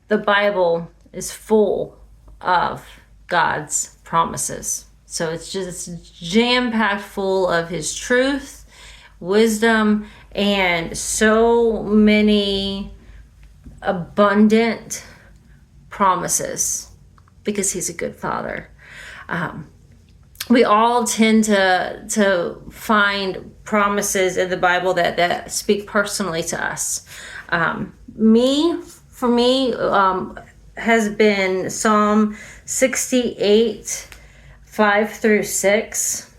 the Bible is full of God's promises. So it's just jam-packed full of his truth, wisdom, and so many abundant promises because he's a good father. We all tend to find promises in the Bible that speak personally to us. For me, has been Psalm 68, 5-6.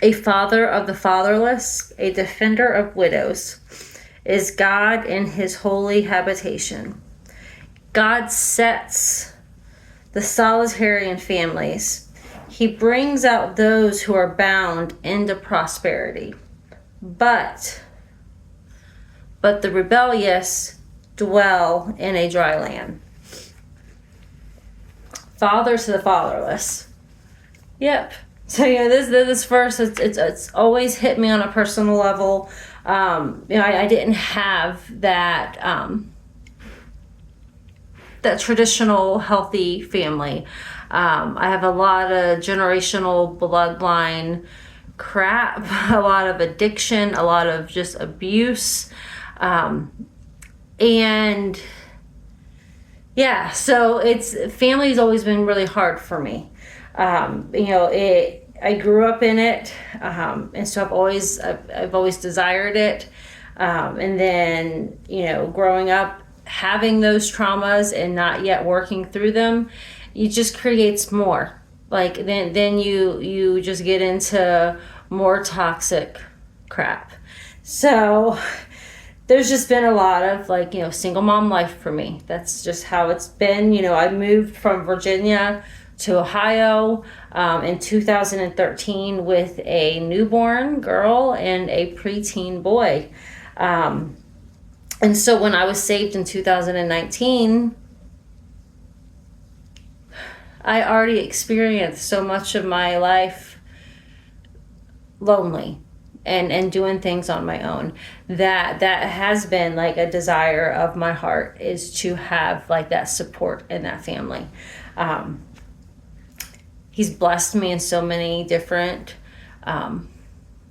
A father of the fatherless, a defender of widows, is God in his holy habitation. God sets the solitary in families. He brings out those who are bound into prosperity. But the rebellious dwell in a dry land. Father to the fatherless. Yep. So this verse, it's always hit me on a personal level. I didn't have that that traditional healthy family. I have a lot of generational bloodline crap, a lot of addiction, a lot of just abuse, and yeah. So family's always been really hard for me. I grew up in it, and so I've always desired it. And then, growing up, having those traumas and not yet working through them, it just creates more. Like then you just get into more toxic crap. So there's just been a lot of single mom life for me. That's just how it's been. I moved from Virginia to Ohio in 2013 with a newborn girl and a preteen boy. And so when I was saved in 2019, I already experienced so much of my life lonely and doing things on my own. That has been like a desire of my heart, is to have like that support in that family. He's blessed me in so many different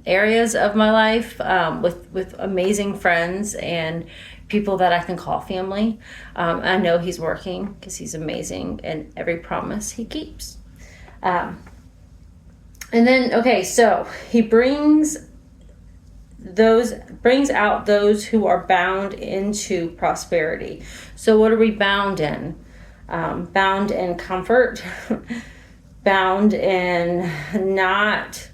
areas of my life, with amazing friends and people that I can call family. I know he's working because he's amazing and every promise he keeps. And then, so he brings out those who are bound into prosperity. So what are we bound in? Bound in comfort, bound in not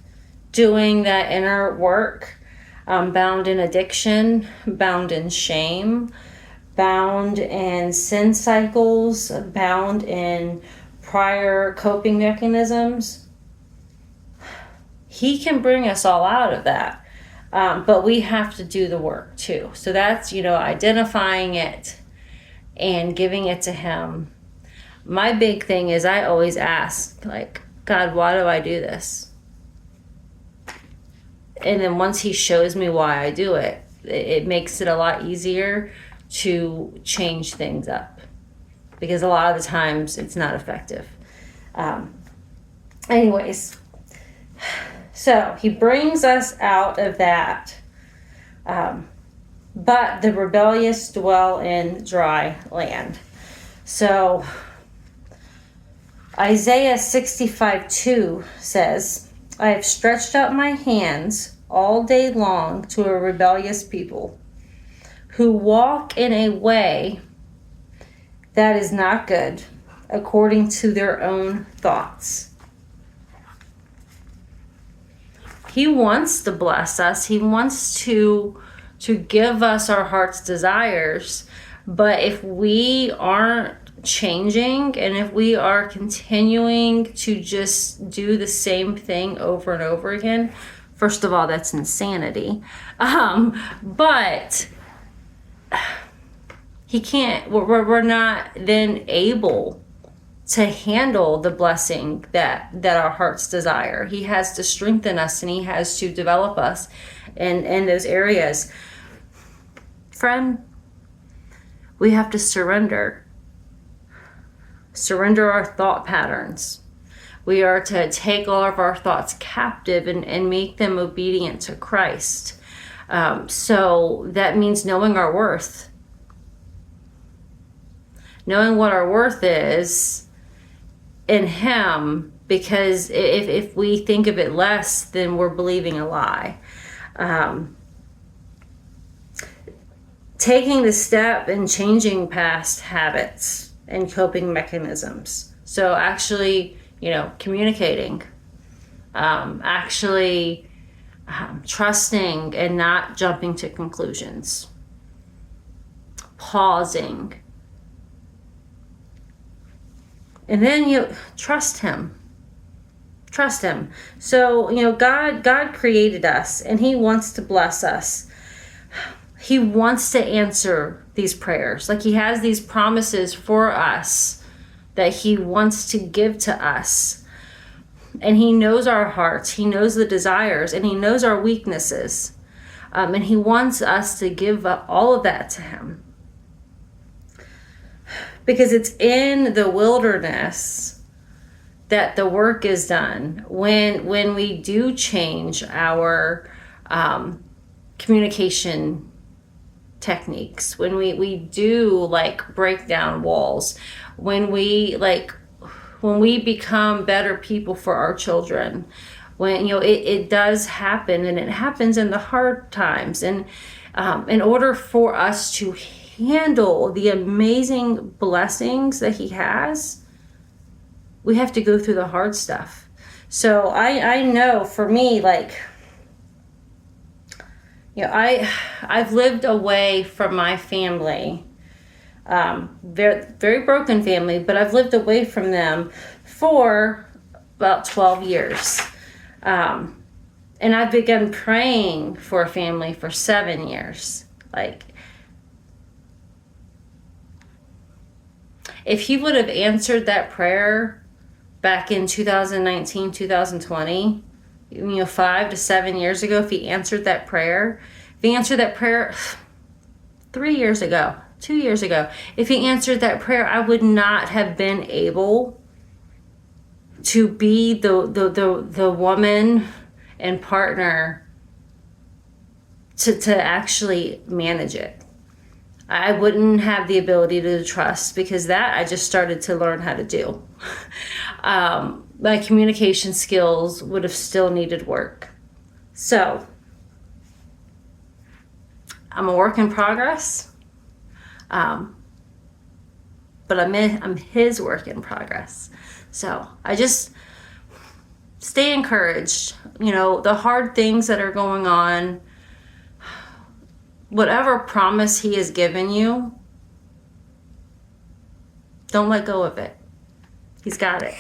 doing that inner work, bound in addiction, bound in shame, bound in sin cycles, bound in prior coping mechanisms. He can bring us all out of that, but we have to do the work too. So that's, identifying it and giving it to him. My big thing is I always ask, God, why do I do this? And then once he shows me why I do it, it makes it a lot easier to change things up, because a lot of the times it's not effective. Anyways, so he brings us out of that. But the rebellious dwell in dry land. So Isaiah 65:2 says, I have stretched out my hands all day long to a rebellious people who walk in a way that is not good, according to their own thoughts. He wants to bless us. He wants to give us our heart's desires. But if we aren't changing, and if we are continuing to just do the same thing over and over again, first of all, that's insanity. But we're not then able to handle the blessing that our hearts desire. He has to strengthen us, and he has to develop us in those areas. Friend, we have to surrender surrender our thought patterns. We are to take all of our thoughts captive and make them obedient to Christ. So that means knowing our worth. Knowing what our worth is in Him, because if we think of it less, then we're believing a lie. Taking the step and changing past habits and coping mechanisms. So actually, communicating, trusting and not jumping to conclusions, pausing, and then you trust Him. Trust Him. So, God created us, and He wants to bless us. He wants to answer these prayers. Like, He has these promises for us that He wants to give to us. And He knows our hearts. He knows the desires, and He knows our weaknesses. And He wants us to give up all of that to Him. Because it's in the wilderness that the work is done. When we do change our communication techniques, when we do break down walls, when we become better people for our children, when it does happen, and it happens in the hard times. And in order for us to handle the amazing blessings that He has, we have to go through the hard stuff. So I know for me, I've lived away from my family, very, very broken family, but I've lived away from them for about 12 years. And I've begun praying for a family for 7 years. If He would have answered that prayer back in 2019, 2020, 5 to 7 years ago, if He answered that prayer, 3 years ago, 2 years ago, if He answered that prayer, I would not have been able to be the woman and partner to actually manage it. I wouldn't have the ability to trust, because that I just started to learn how to do. My communication skills would have still needed work. So I'm a work in progress, but I'm His work in progress. So I just stay encouraged. The hard things that are going on, whatever promise He has given you, don't let go of it. He's got it.